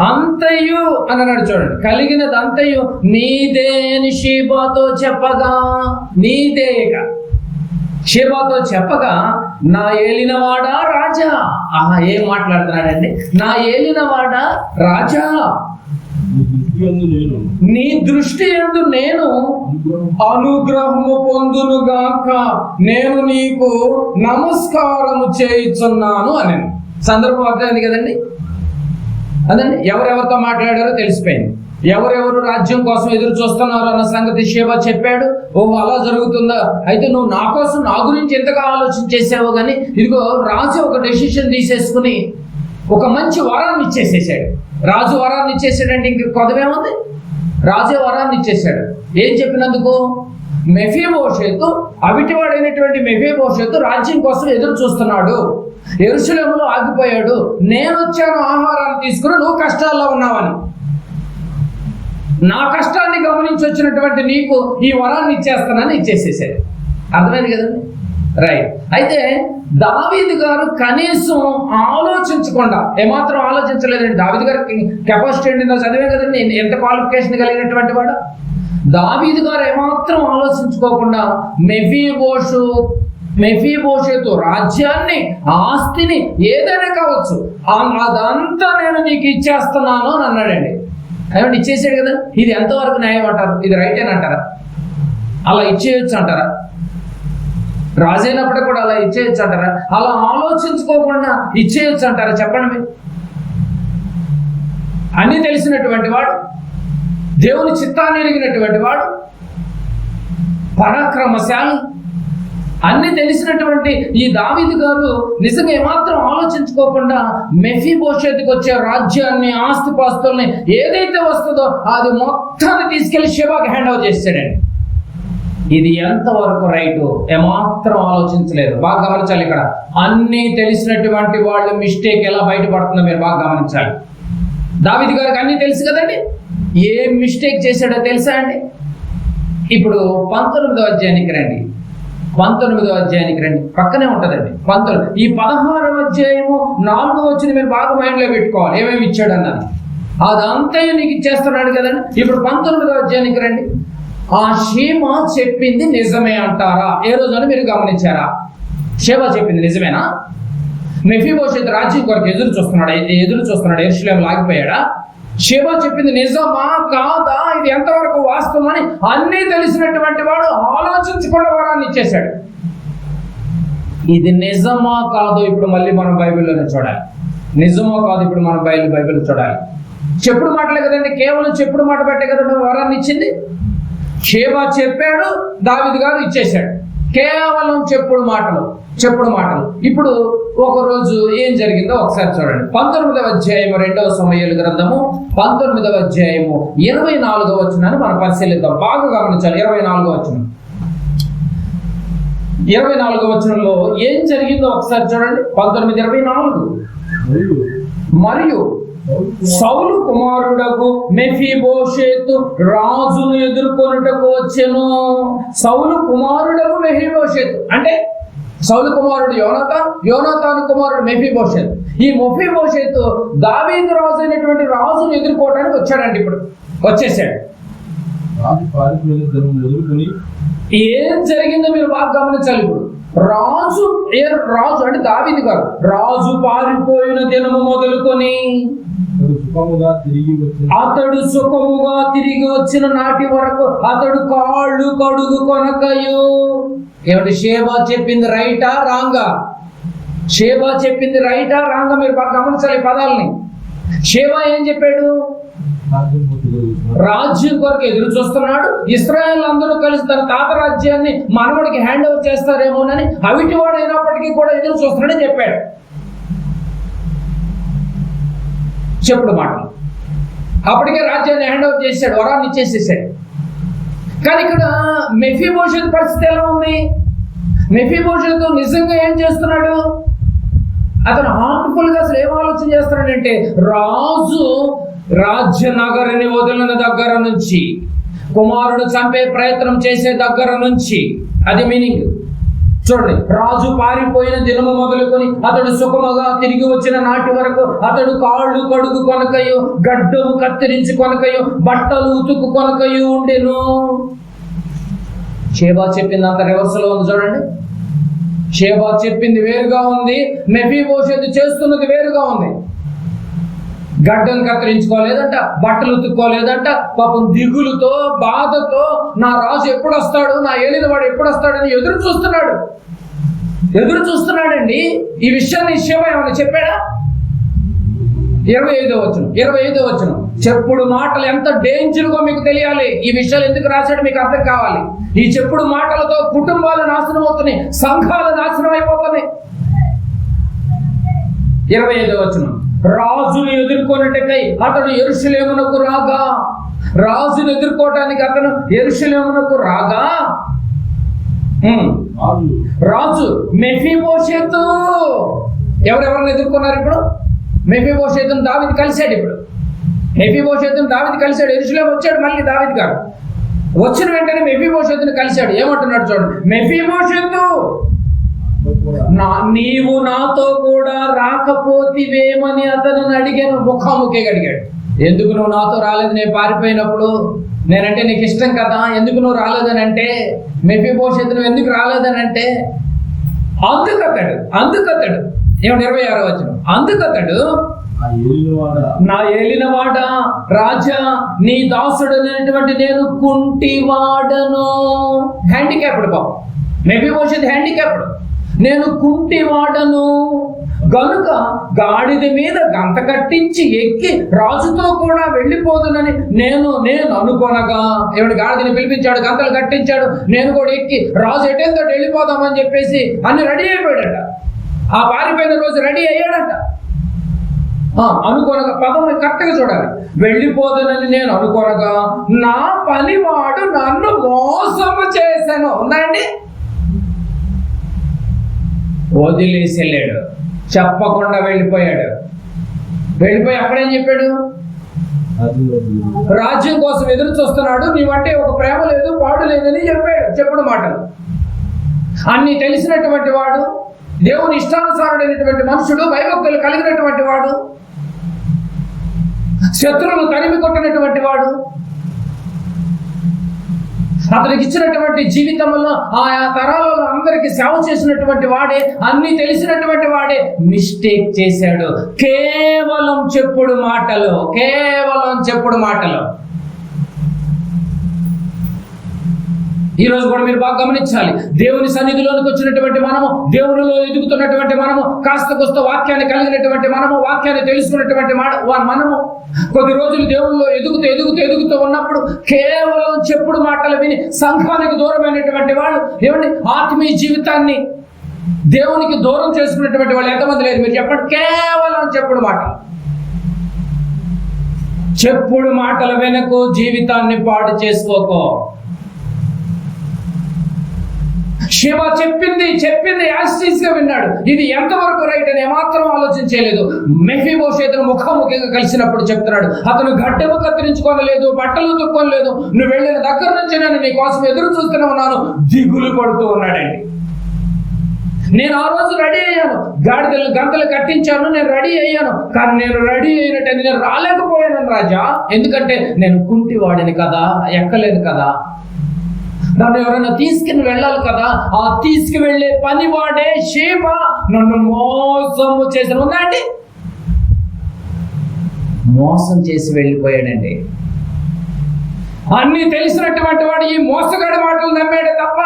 అంతయు అని అన్నాడు చూడండి. కలిగినది అంతయు నీదే అని షేబాతో చెప్పగా, నీదే షేబాతో చెప్పగా, నా ఏలినవాడా రాజా. ఏం మాట్లాడుతున్నాడండి? నా ఏలినవాడా రాజా, నీ దృష్టి యందు నేను అనుగ్రహము పొందునుగాక, నేను నీకు నమస్కారము చేయుచున్నాను అని. సందర్భం అర్థమైంది కదండి. అదండి, ఎవరెవరితో మాట్లాడారో తెలిసిపోయింది. ఎవరెవరు రాజ్యం కోసం ఎదురు చూస్తున్నారు అన్న సంగతి షేబా చెప్పాడు. ఓహో, అలా జరుగుతుందా? అయితే నువ్వు నా కోసం, నా గురించి ఎంతగా ఆలోచన చేసావో కానీ ఇదిగో రాజు ఒక డెసిషన్ తీసేసుకుని ఒక మంచి వరాన్ని ఇచ్చేసేసాడు. రాజు వరాన్ని ఇచ్చేసాడంటే ఇంక కొదవేముంది? రాజే వరాన్ని ఇచ్చేసాడు. ఏం చెప్పినందుకు? మెఫీబోషెతు, అవిటివాడైనటువంటి మెఫీబోషెతు రాజ్యం కోసం ఎదురు చూస్తున్నాడు, యెరూషలేములో ఆగిపోయాడు, నేను వచ్చాను ఆహారాన్ని తీసుకుని, నువ్వు కష్టాల్లో ఉన్నావని. నా కష్టాన్ని గమనించి వచ్చినటువంటి నీకు ఈ వరాన్ని ఇచ్చేస్తానని ఇచ్చేసేసాడు. అర్థమైంది కదండి? రైట్. అయితే దావీదు గారు కనీసం ఆలోచించకుండా, ఏమాత్రం ఆలోచించలేదండి. దావీదు గారికి కెపాసిటీ ఏంటి చదివే కదండి, ఎంత క్వాలిఫికేషన్ కలిగినటువంటి వాడు. దావీదు గారు ఏమాత్రం ఆలోచించుకోకుండా మెఫీబోషెతు రాజ్యాన్ని, ఆస్తిని, ఏదైనా కావచ్చు, అదంతా నేను నీకు ఇచ్చేస్తున్నాను అని అన్నాడండి. ఏమంటే ఇచ్చేసాడు కదా. ఇది ఎంతవరకు న్యాయం అంటారు? ఇది రైట్ అని అంటారా? అలా ఇచ్చేయచ్చు అంటారా? రాజైనప్పుడు కూడా అలా ఇచ్చేయచ్చు అంటారా? అలా ఆలోచించుకోకుండా ఇచ్చేయచ్చు అంటారా? చెప్పండి మీరు. అన్నీ తెలిసినటువంటి వాడు, దేవుని చిత్తాన్ని ఎరిగినటువంటి వాడు, పరాక్రమశాలి, అన్ని తెలిసినటువంటి ఈ దావీదు గారు నిజంగా ఏమాత్రం ఆలోచించుకోకుండా మెఫీబోషెతుకు వచ్చే రాజ్యాన్ని, ఆస్తిపాస్తుల్ని, ఏదైతే వస్తుందో అది మొత్తాన్ని తీసుకెళ్లి షేబాకి హ్యాండ్ ఓవర్ చేస్తాడండి. ఇది ఎంతవరకు రైటు? ఏమాత్రం ఆలోచించలేదు. బాగా గమనించాలి. ఇక్కడ అన్నీ తెలిసినటువంటి వాళ్ళు మిస్టేక్ ఎలా బయటపడుతుందో మీరు బాగా గమనించాలి. దావీదు గారికి అన్నీ తెలుసు కదండి. ఏం మిస్టేక్ చేశాడో తెలుసా అండి? ఇప్పుడు 19వ అధ్యాయానికి రండి. 19వ అధ్యాయానికి రండి, పక్కనే ఉంటుందండి 19. ఈ 16వ అధ్యాయము 4వ వచనం మీరు బాగా మైండ్లో పెట్టుకోవాలి. ఏమేమి ఇచ్చాడు అన్నది అదంతా నీకు ఇచ్చేస్తున్నాడు కదండి. ఇప్పుడు 19వ అధ్యాయానికి రండి. ఆ షేబా చెప్పింది నిజమే అంటారా? ఏ రోజున మీరు గమనించారా? షేబా చెప్పింది నిజమేనా? మెఫీబోషెతు రాజ్యం కొరకు ఎదురు చూస్తున్నాడు, యెరూషలేములో ఆగిపోయాడా? షేబా చెప్పింది నిజమా కాదా? ఇది ఎంతవరకు వాస్తవం అని అన్నీ తెలిసినటువంటి వాడు ఆలోచించకుండా వరాన్ని ఇచ్చేశాడు. ఇది నిజమా కాదు ఇప్పుడు మళ్ళీ మనం బైబిల్లోనే చూడాలి. నిజమో కాదు ఇప్పుడు మనం బైబిల్ చూడాలి. చెప్పుడు మాటలే కదండి, కేవలం చెప్పుడు మాట పెట్టే కదండి వరాన్ని ఇచ్చింది. షేబా చెప్పాడు, దావీదు గారు ఇచ్చేశాడు. కేవలం చెప్పుడు మాటలు. ఇప్పుడు ఒక రోజు ఏం జరిగిందో ఒకసారి చూడండి. 19వ అధ్యాయము 2వ సమూయేలు గ్రంథము 19వ అధ్యాయము 24వ వచనాన్ని మనం పరిశీలిద్దాం. బాగా గమనించాలి. 24వ వచనం. 24వ వచనంలో ఏం జరిగిందో ఒకసారి చూడండి. 19:24. మరియు సౌలు కుమారుడకు మెఫీబోషెతు రాజును ఎదుర్కొనుటకు వచ్చెను. సౌలు కుమారుడకు మెఫీబోషెతు అంటే సౌలు కుమారుడు యోనాతాను కుమారుడు మెఫీబోషెతు. ఈ మెఫీబోషెతు దావీదు రాజు అయినటువంటి రాజును ఎదుర్కోవడానికి వచ్చాడండి. ఇప్పుడు వచ్చేసాడు. ఏం జరిగిందో మీరు బాగా గమనించాలి. ఇప్పుడు రాజు అంటే దావీదు గారు రాజు పారిపోయిన దినము మొదలుకొని అతడు సుఖముగా తిరిగి వచ్చిన నాటి వరకు అతడు కాళ్ళు కడుగు కొనకయు. ఏమంటే షేబా చెప్పింది రైటా రాంగా? షేబా చెప్పింది రైటా రాంగా? మీరు బాగా గమనించాలి పదాలని. షేబా ఏం చెప్పాడు? రాజ్యం కొరకు ఎదురు చూస్తున్నాడు. ఇశ్రాయేల్ అందరూ కలిసి తన తాత రాజ్యాన్ని మనవడికి హ్యాండ్ ఓవర్ చేస్తారేమోనని అవిటివాడు అయినప్పటికీ కూడా ఎదురు చూస్తున్నాడని చెప్పాడు. చెప్పుడు మాటలు. అప్పటికే రాజ్యాన్ని హ్యాండ్ ఓవర్ చేశాడు, వరాన్ని ఇచ్చేసేసాడు. కానీ ఇక్కడ మెఫీబోషెతు పరిస్థితి ఎలా ఉంది? మెఫీబోషెతు నిజంగా ఏం చేస్తున్నాడు? అతను హార్ట్ఫుల్ గా అసలు ఏం ఆలోచన చేస్తున్నాడంటే, రాజు రాజ్య నగరిని వదిలిన దగ్గర నుంచి, కుమారుడు చంపే ప్రయత్నం చేసే దగ్గర నుంచి, అది మీనింగ్. చూడండి, రాజు పారిపోయిన దినము మొదలుకొని అతడు సుఖముగా తిరిగి వచ్చిన నాటి వరకు అతడు కాళ్ళు కడుగు కొనకయు, గడ్డము కత్తిరించి కొనకయు, బట్టలు ఉతుకు కొనకయు ఉండెను. షేబా చెప్పింది అంత రివర్స్లో ఉంది. చూడండి, షేబా చెప్పింది వేరుగా ఉంది, మెఫీబోషెతు చేస్తున్నది వేరుగా ఉంది. గడ్డను కత్తిరించుకోలేదంట, బట్టలు ఉతుక్కోలేదంట. పాపం దిగులుతో, బాధతో, నా రాజు ఎప్పుడు వస్తాడు, నా ఏలిన వాడు ఎప్పుడు వస్తాడని ఎదురు చూస్తున్నాడండి. ఈ విషయాన్ని షేబా ఏమన్నా చెప్పాడా? 25వ వచనం. చెప్పుడు మాటలు ఎంత డేంజర్గా మీకు తెలియాలి. ఈ విషయాలు ఎందుకు రాశాడు మీకు అర్థం కావాలి. ఈ చెప్పుడు మాటలతో కుటుంబాలు నాశనం అవుతున్నాయి, సంఘాలు నాశనం అయిపోతున్నాయి. 25వ వచనం. రాజును ఎదుర్కొన్నట్టుకై అతడు యెరూషలేమునకు రాగా, రాజును ఎదుర్కోవటానికి అతను యెరూషలేమునకు రాగా, రాజు మెఫీబోషెతు ఎవరెవరిని ఎదుర్కొన్నారు? ఇప్పుడు మెఫీబోషెతును దావీదు కలిశాడు. ఇప్పుడు మెఫీబోషెతును దావీదు కలిశాడు. యెరూషలేము వచ్చాడు మళ్ళీ దావీదు గారు. వచ్చిన వెంటనే మెఫీబోషెతును కలిశాడు. ఏమంటున్నాడు చూడండి, మెఫీబోషెతు, నీవు నాతో కూడా రాకపోతివేమని అతను అడిగాను. ముఖాముఖిగా అడిగాడు. ఎందుకు నువ్వు నాతో రాలేదు? నేను పారిపోయినప్పుడు నేనంటే నీకు ఇష్టం కదా, ఎందుకు నువ్వు రాలేదని అంటే, మెఫీబోషెతు నువ్వు ఎందుకు రాలేదని అంటే, అందుకతడు ఏమన్నా 26వ వచనం. అందుకతడు, నా ఏలినవాడ రాజా, నీ దాసుడు అనేటువంటి నేను కుంటివాడను. హ్యాండిక్యాప్డ్ పాపం మెఫీబోషెతు, హ్యాండిక్యాప్డ్. నేను కుంటివాడను గనుక గాడిద మీద గంత కట్టించి ఎక్కి రాజుతో కూడా వెళ్ళిపోదునని నేను అనుకొనగా, ఏమిటి గాడిదని పిలిపించాడు, గంతలు కట్టించాడు, నేను కూడా ఎక్కి రాజు ఎటేంతో వెళ్ళిపోదామని చెప్పేసి అన్ని రెడీ అయిపోయాడట. ఆ పారిపోయిన రోజు రెడీ అయ్యాడట. అనుకోనగా, పదం కరెక్ట్గా చూడాలి. వెళ్ళిపోదునని నేను అనుకోనగా నా పనివాడు నన్ను మోసము చేశాను. ఉన్నాయండి, వదిలేసి వెళ్ళాడు, చెప్పకుండా వెళ్ళిపోయాడు. వెళ్ళిపోయి అక్కడేం చెప్పాడు? రాజ్యం కోసం ఎదురు చూస్తున్నాడు, నీవంటే ఒక ప్రేమ లేదు, పాడు లేదని చెప్పాడు. చెప్పుడు మాటలు అన్ని తెలిసినటువంటి వాడు, దేవుని ఇష్టానుసారుడైనటువంటి మనుషుడు, భయభక్తులు కలిగినటువంటి వాడు, శత్రువులు తరిమి కొట్టినటువంటి వాడు, అతనికి ఇచ్చినటువంటి జీవితంలో ఆయా తరాలలో అందరికి సేవ చేసినటువంటి వాడే, అన్ని తెలిసినటువంటి వాడే మిస్టేక్ చేశాడు. కేవలం చెప్పుడు మాటలు. ఈ రోజు కూడా మీరు బాగా గమనించాలి. దేవుని సన్నిధిలోనికి వచ్చినటువంటి మనము, దేవునిలో ఎదుగుతున్నటువంటి మనము, కాస్త కొస్త వాక్యాన్ని కలిగినటువంటి మనము, వాక్యాన్ని తెలుసుకున్నటువంటి మనము కొద్ది రోజులు దేవునిలో ఎదుగుతూ ఉన్నప్పుడు కేవలం చెప్పుడు మాటలు విని సంఘానికి దూరమైనటువంటి వాళ్ళు, ఏమండి, ఆత్మీయ జీవితాన్ని దేవునికి దూరం చేసుకున్నటువంటి వాళ్ళు ఎంతమంది లేదు? మీరు చెప్పండి. కేవలం చెప్పుడు మాటల వెనక జీవితాన్ని పాడు చేసుకోకో. షేబా చెప్పింది యాస్టీస్ గా విన్నాడు. ఇది ఎంతవరకు రైట్ అని ఏమాత్రం ఆలోచించలేదు. మెఫీబోషెతును ముఖాముఖిగా కలిసినప్పుడు చెప్తున్నాడు, అతను గడ్డము కత్తిరించుకోనలేదు, బట్టలు ఉతుక్కోలేదు, నువ్వు వెళ్ళిన దగ్గర నుంచి నేను నీ కోసం ఎదురు చూస్తూనే ఉన్నాను, దిగులు పడుతూ ఉన్నాడండి. నేను ఆ రోజు రెడీ అయ్యాను, గంతలు కట్టించాను, నేను రెడీ అయ్యాను, కానీ నేను రెడీ అయినట్టు నేను రాలేకపోయాను రాజా. ఎందుకంటే నేను కుంటివాడిని కదా, ఎక్కలేదు కదా, నన్ను ఎవరైనా తీసుకుని వెళ్ళాలి కదా. ఆ తీసుకువెళ్ళే పనివాడే షేబా నన్ను మోసము చేశాను. ఉందండి, మోసం చేసి వెళ్ళిపోయాడండి. అన్ని తెలిసినటువంటి వాడు ఈ మోసగాడి మాటలు నమ్మాడు తప్ప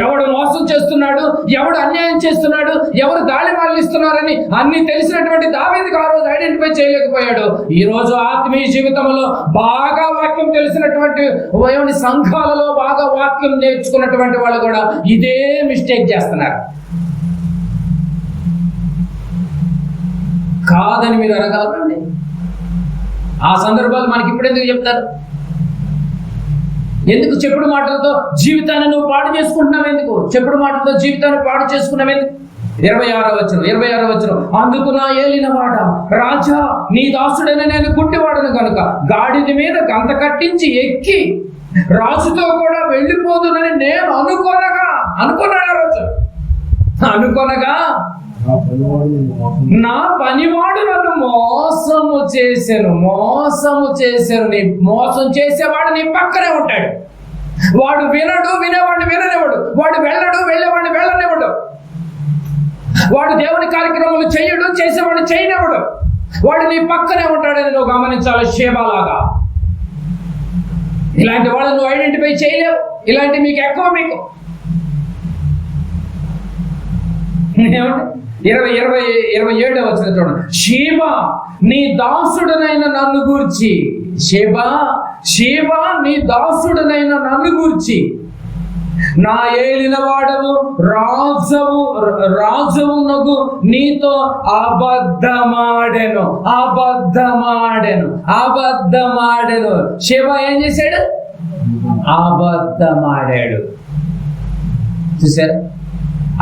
ఎవడు మోసం చేస్తున్నాడు, ఎవడు అన్యాయం చేస్తున్నాడు, ఎవరు దాడి మళ్లిస్తున్నారని అన్ని తెలిసినటువంటి దావీదుకు ఆ రోజు ఐడెంటిఫై చేయలేకపోయాడు. ఈ రోజు ఆత్మీయ జీవితంలో బాగా వాక్యం తెలిసినటువంటి సంఘాలలో బాగా వాక్యం నేర్చుకున్నటువంటి వాళ్ళు కూడా ఇదే మిస్టేక్ చేస్తున్నారు. కాదని మీరు అనగలరండి? ఆ సందర్భాలు మనకి ఇప్పుడు ఎందుకు చెప్తారు? ఎందుకు చెప్పుడు మాటలతో జీవితాన్ని నువ్వు పాడు చేసుకుంటున్నావు? ఎందుకు చెప్పుడు మాటలతో జీవితాన్ని పాడు చేసుకున్నావు? ఎందుకు? 26వ వచనం, అందుకు నా ఏలినవాడ రాజా, నీ దాసుడైన నేను గుడ్డివాడను కనుక గాడిద మీద గంత కట్టించి ఎక్కి రాజుతో కూడా వెళ్ళిపోతుందని నేను అనుకున్నాను రోజు. అనుకొనగా నా పనివాడు నన్ను మోసము చేశాను. నీ మోసం చేసేవాడు నీ పక్కనే ఉంటాడు. వాడు వినడు, వినేవాడిని విననివ్వడు. వాడు వెళ్ళడు, వెళ్ళేవాడిని వెళ్ళనివ్వడు. వాడు దేవుని కార్యక్రమాలు చేయడు, చేసేవాడిని చేయనివ్వడు. వాడు నీ పక్కనే ఉంటాడని నువ్వు గమనించాలి. షేబాలాగా ఇలాంటి వాళ్ళని నువ్వు ఐడెంటిఫై చేయలేవు. ఇలాంటి మీకు ఎక్కువ. మీకు 27వ వచనం చూడండి. షేబా నీ దాసుడనైన నన్ను గూర్చి, షేబా నీ దాసుడనైన నన్ను గూర్చి నా ఏలిన వాడవు రాజువునకు నీతో అబద్ధమాడెను. షేబా ఏం చేశాడు? అబద్ధమాడాడు. చూసారు?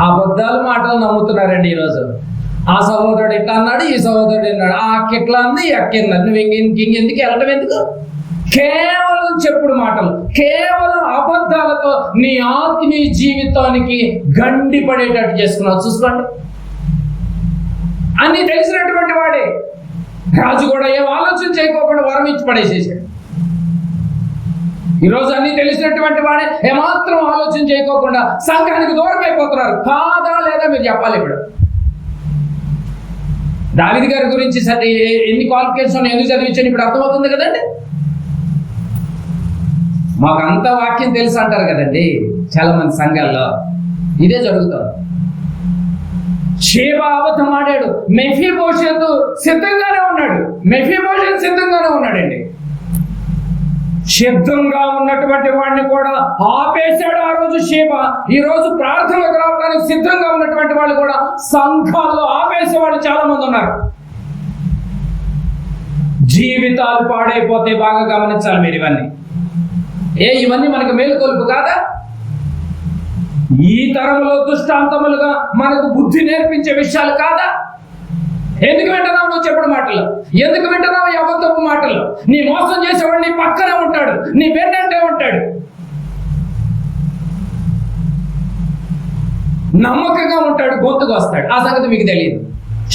అబద్ధాలు మాటలు నమ్ముతున్నారండి ఈరోజు. ఆ సహోదరుడు ఇట్లా అన్నాడు, ఈ సహోదరుడు అన్నాడు, ఆ అక్క ఇట్లా అంది, ఈ అక్క అన్నాడు. నువ్వు ఇంకెందుకు వెళ్ళడం? ఎందుకు? కేవలం చెప్పుడు మాటలు, కేవలం అబద్ధాలతో నీ ఆత్మీయ జీవితానికి గండి పడేటట్టు చేసుకున్నావు. చూసుకోండి, అన్ని తెలిసినటువంటి వాడే రాజు కూడా ఏం ఆలోచన చేయకోకుండా వరం ఇచ్చి పడేసేసాడు. ఈరోజు అన్ని తెలిసినటువంటి వాడే ఏమాత్రం ఆలోచన చేయకోకుండా సంఘానికి దూరం అయిపోతున్నారు. కాదా లేదా మీరు చెప్పాలి. ఇప్పుడు దావీదు గారి గురించి ఎన్ని క్వాలిఫికేషన్ ఎందుకు చదివించాను ఇప్పుడు అర్థమవుతుంది కదండి. మాకంతా వాక్యం తెలుసు అంటారు కదండి చాలా మంది సంఘాల్లో. ఇదే జరుగుతుంది. షేబా అబద్ధం ఆడాడు. మెఫీబోషెతు సిద్ధంగానే ఉన్నాడండి. సిద్ధంగా ఉన్నటువంటి వాడిని కూడా ఆపేశాడు ఆ రోజు షేబా. ఈ రోజు ప్రార్థనలకు రావడానికి సిద్ధంగా ఉన్నటువంటి వాళ్ళు కూడా సంఘాల్లో ఆపేసే వాళ్ళు చాలా మంది ఉన్నారు. జీవితాలు పాడైపోతే బాగా గమనించాలి మీరు. ఇవన్నీ మనకు మేలుకొలుపు కాదా? ఈ తరంలో దృష్టాంతములుగా మనకు బుద్ధి నేర్పించే విషయాలు కాదా? ఎందుకు వింటున్నావు నువ్వు చెప్పుడు మాటలు? ఎందుకు వింటున్నావు ఈ అబద్ధపు మాటలు? నీ మోసం చేసేవాడు నీ పక్కనే ఉంటాడు, నీ వెన్నంటే ఉంటాడు. నమ్మకంగా ఉంటాడు, గొంతుకు వస్తాడు. ఆ సంగతి మీకు తెలియదు.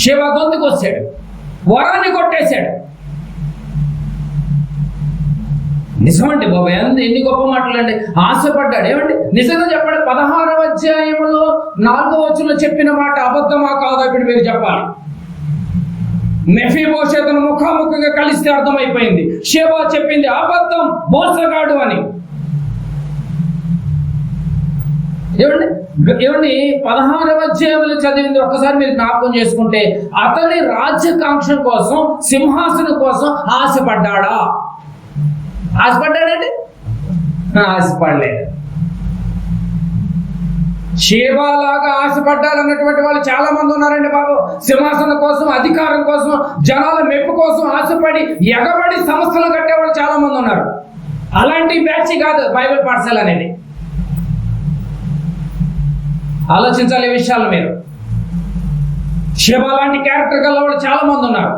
శివ గొంతుకు వచ్చాడు, వరాన్ని కొట్టేశాడు. నిజమండి బాబా, ఎన్ని గొప్ప మాటలండి. ఆశపడ్డాడు. ఏమండి నిజంగా చెప్పండి, 16వ అధ్యాయంలో 4వ వచనంలో చెప్పిన మాట అబద్ధమా కాదా ఇప్పుడు మీరు చెప్పాలి. మెఫీబోషెతును ముఖాముఖిగా కలిస్తే అర్థమైపోయింది. షేబా చెప్పింది అబద్ధం, మోసగాడు అని. ఏమండి 16వ అధ్యాయంలో చదివింది ఒక్కసారి మీరు జ్ఞాపకం చేసుకుంటే, అతని రాజ్యకాంక్ష కోసం, సింహాసనం కోసం ఆశపడ్డాడా? ఆశపడ్డాడండి? ఆశపడలేదు. షేబాలాగా ఆశపడ్డాలన్నటువంటి వాళ్ళు చాలా మంది ఉన్నారండి బాబు. సింహాసనం కోసం, అధికారం కోసం, జనాల మెప్పు కోసం ఆశపడి ఎగబడి సంస్థలు కట్టేవాళ్ళు చాలా మంది ఉన్నారు. అలాంటి బ్యాచ్ కాదు బైబిల్ పాఠశాల అనేది. ఆలోచించాలి ఈ విషయాలు మీరు. షేబా లాంటి క్యారెక్టర్ గల వాళ్ళు చాలా మంది ఉన్నారు.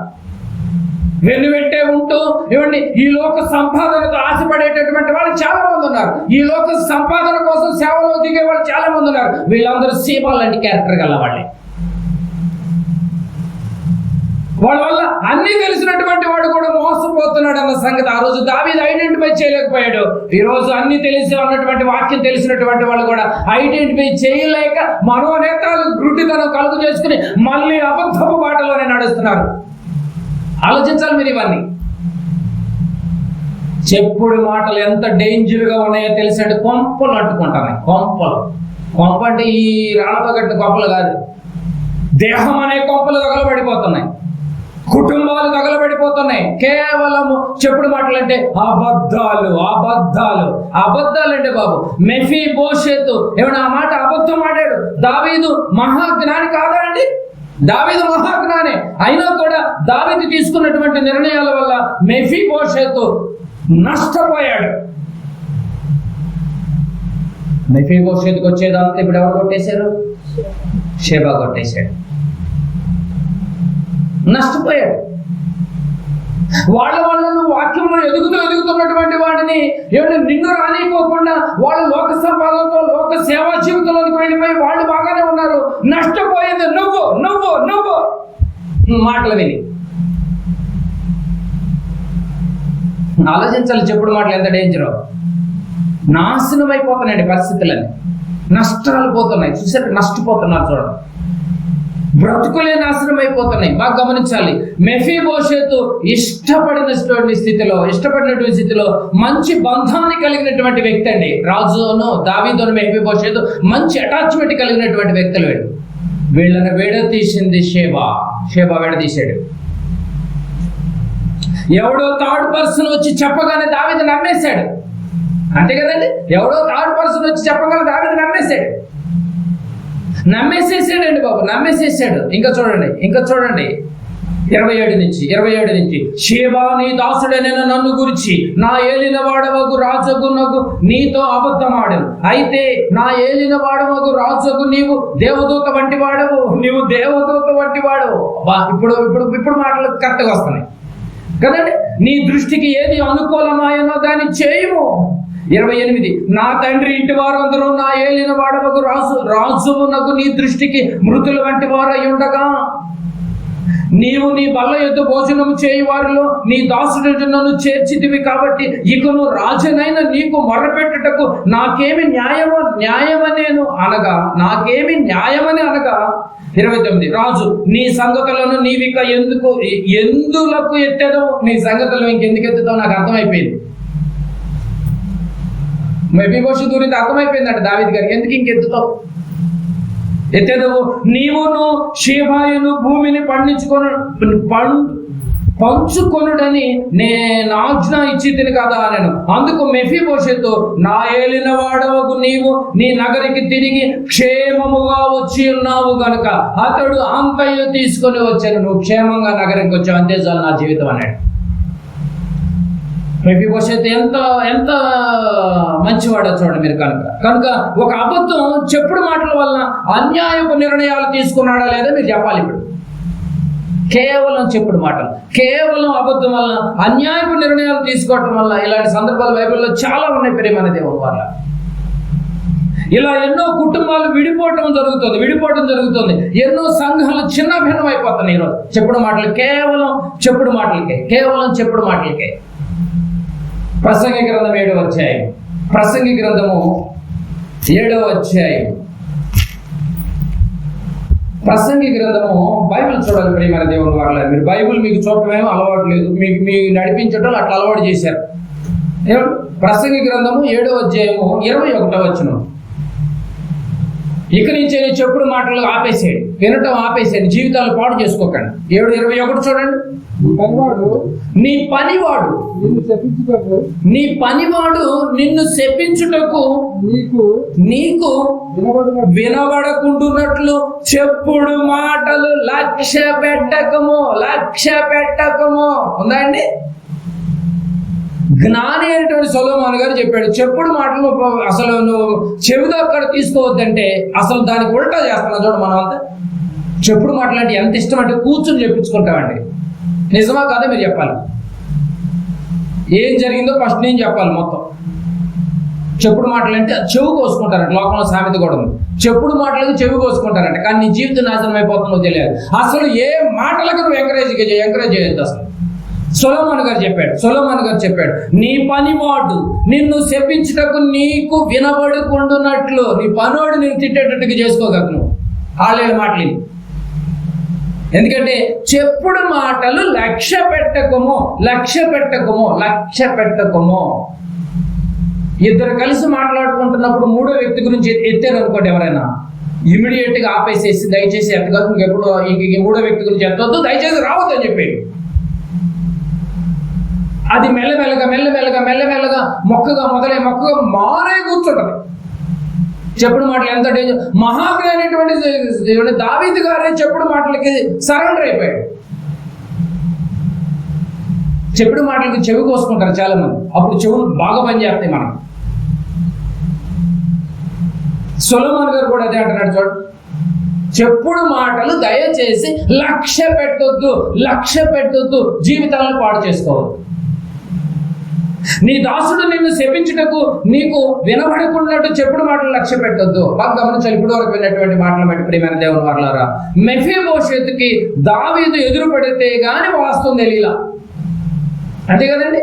వెన్నువెంటే ఉంటూ ఏమండి ఈ లోక సంపాదనతో ఆశపడేటటువంటి వాళ్ళు చాలా మంది ఉన్నారు. ఈ లోక సంపాదన కోసం సేవలో దిగే వాళ్ళు చాలా మంది ఉన్నారు. వీళ్ళందరూ షేబా లాంటి క్యారెక్టర్ గల వాళ్ళే. వాళ్ళ వల్ల అన్ని తెలిసినటువంటి వాడు కూడా మోసపోతున్నాడు అన్న సంగతి ఆ రోజు దావీదు ఐడెంటిఫై చేయలేకపోయాడు. ఈ రోజు అన్ని తెలిసి ఉన్నటువంటి వాక్యం తెలిసినటువంటి వాళ్ళు కూడా ఐడెంటిఫై చేయలేక మనోనేతాలు గుడ్డితనం కలుగు చేసుకుని మళ్ళీ అబద్ధపు బాటలోనే నడుస్తున్నారు. ఆలోచించాలి మీరు. ఇవన్నీ చెప్పుడు మాటలు ఎంత డేంజర్గా ఉన్నాయో తెలిసండి. కొంపలు అంటుకుంటాయి, కొంప అంటే ఈ రాళ్ళతో కట్టిన కొంపలు కాదు, దేహం అనే కొంపలు తగలబడిపోతున్నాయి, కుటుంబాలు తగలబడిపోతున్నాయి. కేవలం చెప్పుడు మాటలు అంటే అబద్ధాలు అబద్ధాలు అబద్ధాలు అంటే బాబు మెఫీబోషెతు ఏమన్నా ఆ మాట అబద్ధం ఆడాడు. దావీదు మహాజ్ఞాని కాదా అండి? దావీదు మహాజ్ఞాని అయినా కూడా దావీదు తీసుకున్నటువంటి నిర్ణయాల వల్ల మెఫీబోషెతు నష్టపోయాడు. మెఫీబోషెతుకు వచ్చేదంతా ఇప్పుడు ఎవరు కొట్టేశారు? షేబా కొట్టేశాడు, నష్టపోయాడు. వాళ్ళ నువ్వు వాక్యంలో ఎదుగుతున్నటువంటి వాడిని ఏమంటే నిన్ను రానిపోకుండా వాళ్ళు లోక సంపాదనతో లోక సేవా జీవితంలోకి వెళ్ళిపోయి వాళ్ళు బాగానే ఉన్నారు. నష్టపోయేది నువ్వు నువ్వు నువ్వు మాటలు విని. ఆలోచించాలి, చెప్పుడు మాటలు ఎంత డేంజరో. నాశనం అయిపోతున్నాయండి పరిస్థితులని, నష్టాలు పోతున్నాయి. చూసారు, నష్టపోతున్నారు చూడండి, బ్రతుకులే నాశనం అయిపోతున్నాయి. బాగా గమనించాలి. మెఫీబోషెతు ఇష్టపడినటువంటి స్థితిలో మంచి బంధాన్ని కలిగినటువంటి వ్యక్తి అండి. రాజును దావీదును మెఫీబోషెతు మంచి అటాచ్మెంట్ కలిగినటువంటి వ్యక్తులు. వీళ్ళని విడదీసింది షేబా విడదీశాడు. ఎవడో థర్డ్ పర్సన్ వచ్చి చెప్పగానే దావీదు నమ్మేశాడు. అంతే కదండి, ఎవడో థర్డ్ పర్సన్ వచ్చి చెప్పగానే దావీదు నమ్మేసేసాడండి బాబు, నమ్మేసేసాడు. ఇంకా చూడండి 27 నుంచి షేబా నీ దాసుడైన నన్ను గురించి నా ఏలిన వాడవగు రాజునకు నీతో అబద్ధమాడను. అయితే నా ఏలిన వాడవగు రాజుకు నీవు దేవదూత వంటి వాడవు. ఇప్పుడు మాటలు కరెక్ట్గా వస్తున్నాయి కదండి. నీ దృష్టికి ఏది అనుకూలమాయనో దాన్ని చేయము. 28 నా తండ్రి ఇంటి వారందరూ నా ఏలిన వాడవకు రాజునకు నీ దృష్టికి మృతుల వంటి వారై ఉండగా నీవు నీ బల్ల యొద్ద భోజనము చేయి వారిలో నీ దాసుడు నన్ను చేర్చితివి. కాబట్టి ఇకను రాజనైన నీకు మొర్రపెట్టుటకు నాకేమి న్యాయమని అనగా 29 రాజు నీ సంగతులను నీవిక ఎందులకు ఎత్తేదో. నీ సంగతులు ఇంకెందుకు ఎత్తుతావు నాకు అర్థమైపోయింది. మెఫీబోషెతు గురించి అర్థమైపోయిందంట దావీదు గారికి. ఎందుకు ఇంకెత్తుతావు? ఎత్తేదవు. నీవును షేబాయును భూమిని పంచుకొనుడని నేను ఆజ్ఞ ఇచ్చి తిని కదా నేను. అందుకు మెఫీబోషెతు నా ఏలిన వాడవకు నీవు నీ నగరికి తిరిగి క్షేమముగా వచ్చి ఉన్నావు గనుక అతడు అంతయు తీసుకొని వచ్చాను. నువ్వు క్షేమంగా నగరికి వచ్చావు, అంతే చాలు నా జీవితం అన్నాడు. మెఫీబోషెతు ఎంత మంచివాడో చూడండి మీరు. కనుక ఒక అబద్ధం చెప్పుడు మాటల వలన అన్యాయపు నిర్ణయాలు తీసుకున్నాడా లేదా మీరు చెప్పాలి. ఇప్పుడు కేవలం చెప్పుడు మాటలు, కేవలం అబద్ధం వలన అన్యాయపు నిర్ణయాలు తీసుకోవటం వల్ల ఇలాంటి సందర్భాలు బైబిల్లో చాలా ఉన్నాయి. ప్రియమైన దేవుని వల్ల ఇలా ఎన్నో కుటుంబాలు విడిపోవటం జరుగుతుంది. ఎన్నో సంఘాలు చిన్న భిన్నం అయిపోతున్నాయి ఈరోజు చెప్పుడు మాటలు, కేవలం చెప్పుడు మాటలకే. ప్రసంగి గ్రంథం 7వ అధ్యాయం. ప్రసంగి గ్రంథము 7వ అధ్యాయం. ప్రసంగి గ్రంథము బైబిల్ చూడాలి ప్రియమైన దేవుని వారల. మీరు బైబిల్ మీకు చూడటమేమో అలవాటు లేదు, మీకు నడిపించడం అట్లా అలవాటు చేశారు. ప్రసంగి గ్రంథము 7వ అధ్యాయము 21వ వచనం. ఇక నుంచి నేను చెప్పుడు మాటలు ఆపేసేయండి, వినటం ఆపేసేయండి, జీవితాలు పాడు చేసుకోకండి. 7:21 చూడండి. నీ పనివాడు నిన్ను శపించుటకు నీకు వినబడకుంటున్నట్లు చెప్పుడు మాటలు లక్ష్య పెట్టకము ఉందా అండి? జ్ఞాని అనేటువంటి సొలొమోను గారు చెప్పాడు, చెప్పుడు మాటలు అసలు నువ్వు చెవితో అక్కడ తీసుకోవద్దంటే అసలు దానికి ఉల్టా చేస్తున్నావు చూడ. మనం అంతా చెప్పుడు మాటలు అంటే ఎంత ఇష్టం అంటే కూర్చొని చెప్పించుకుంటామండి. నిజమా కాదా మీరు చెప్పాలి. ఏం జరిగిందో ఫస్ట్ నేను చెప్పాలి మొత్తం. చెప్పుడు మాటలు అంటే చెవు కోసుకుంటారంట. లోకంలో సామెత కూడా ఉంది, చెప్పుడు మాటలకు చెవి కోసుకుంటారంట. కానీ నీ జీవితం నాశనం అయిపోతుందో తెలియదు. అసలు ఏ మాటలకు నువ్వు ఎంకరేజ్ చేయొద్దు. అసలు సొలొమోను గారు చెప్పాడు, నీ పనివాడు నిన్ను శపించుటకు నీకు వినబడుకుంటున్నట్లు. నీ పనోడు నేను తిట్టేటట్టుగా చేసుకోగలను నువ్వు ఆళ్ళ మాటలు. ఎందుకంటే చెప్పుడు మాటలు లక్ష్య పెట్టకము. ఇద్దరు కలిసి మాట్లాడుకుంటున్నప్పుడు మూడో వ్యక్తి గురించి ఎత్తారు అనుకోండి ఎవరైనా, ఇమీడియట్ గా ఆపేసేసి దయచేసి ఎత్తగదు, ఇంకెప్పుడు ఇంక మూడో వ్యక్తి గురించి ఎత్తవద్దు, దయచేసి రావద్దు అని చెప్పి అది మెల్లమెల్లగా మొక్కగా మారే కూర్చుంటది. చెప్పుడు మాటలు ఎంత డేంజర్. మహాజ్ఞాని అయినటువంటి దావీదు గారే చెప్పుడు మాటలకి సరెండర్ అయిపోయాడు. చెప్పుడు మాటలకి చెవి కోసుకుంటారు చాలా మంది, అప్పుడు చెవులు బాగా పనిచేస్తాయి మనం. సొలొమోను గారు కూడా అదే అంటున్నాడు చూడండి, చెప్పుడు మాటలు దయచేసి లక్ష్య పెట్టొద్దు, జీవితాలను పాడు చేసుకోవద్దు. నీ దాసుడు నిన్ను శపించుటకు నీకు వినబడకున్నట్టు చెప్పుడు మాటలు లక్ష్య పెట్టొద్దు. బాగా గమనించాలి, ఇప్పుడు వరకు విన్నటువంటి మాటలు బట్టి ప్రియమైన దేవుని వారలారా, మెఫీబోషెతుకి దావీదు ఎదురు పడితే గాని వాస్తవం తెలియలా, అంతే కదండి.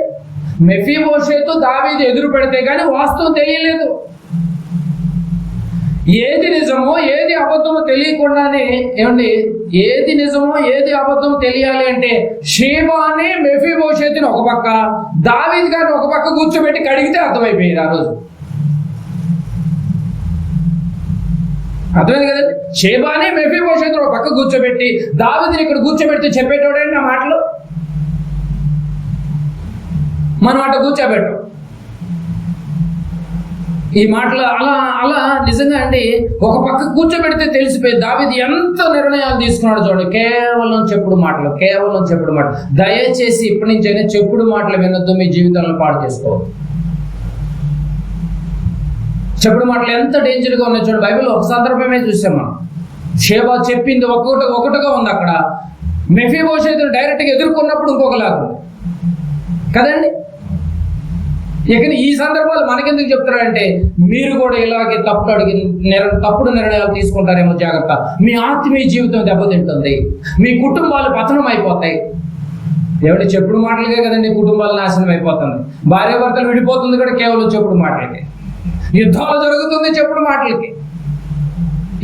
మెఫీబోషెతు దావీదు ఎదురు పెడితే గాని వాస్తవం తెలియలేదు. ఏది నిజమో ఏది అబద్ధమో తెలియకుండానే, ఏమండి, ఏది నిజమో ఏది అబద్ధమో తెలియాలి అంటే షేబాని మెఫీబోషెతుని ఒక పక్క, దావీదు గారిని ఒక పక్క కూర్చోబెట్టి కడిగితే అర్థమైపోయింది ఆ రోజు. అర్థమైంది కదండి. షేబాని మెఫీబోషెతుని ఒక పక్క కూర్చోబెట్టి దావీదుని ఇక్కడ కూర్చోబెడితే చెప్పేటోడండి నా మాటలు. మనం అట్ట కూర్చోబెట్టాం ఈ మాటలు. అలా నిజంగా అండి ఒక పక్క కూర్చోబెడితే తెలిసిపోయి దావీదు ఎంత నిర్ణయాలు తీసుకున్నాడు చూడండి. కేవలం చెప్పుడు మాటలు. దయచేసి ఇప్పటి నుంచి అయినా చెప్పుడు మాటలు వినొద్దు, మీ జీవితాలను పాడు చేసుకోవద్దు. చెప్పుడు మాటలు ఎంత డేంజర్గా ఉన్నాయి చూడండి. బైబిల్లో ఒక సందర్భమే చూసాం మనం. షేబా చెప్పింది ఒకటిగా ఉంది అక్కడ, మెఫీబోషెతును డైరెక్ట్గా ఎదుర్కొన్నప్పుడు ఇంకొకలాగా ఉంది కదండి. ఇక ఈ సందర్భాలు మనకెందుకు చెప్తారంటే, మీరు కూడా ఇలాగే తప్పుడు నిర్ణయాలు తీసుకుంటారేమో, జాగ్రత్త. మీ ఆత్మీయ జీవితం దెబ్బతింటుంది, మీ కుటుంబాలు పతనం అయిపోతాయి. ఏమంటే చెప్పుడు మాటలకే కదండి కుటుంబాలు నాశనం అయిపోతుంది. భార్యాభర్తలు విడిపోతుంది కూడా కేవలం చెప్పుడు మాటలకి. యుద్ధాలు జరుగుతుంది చెప్పుడు మాటలకి.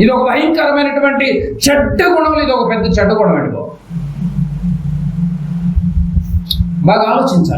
ఇది ఒక భయంకరమైనటువంటి చెడ్డ గుణం. ఇది ఒక పెద్ద చెడ్డ గుణం అండి. బాగా ఆలోచించాలి.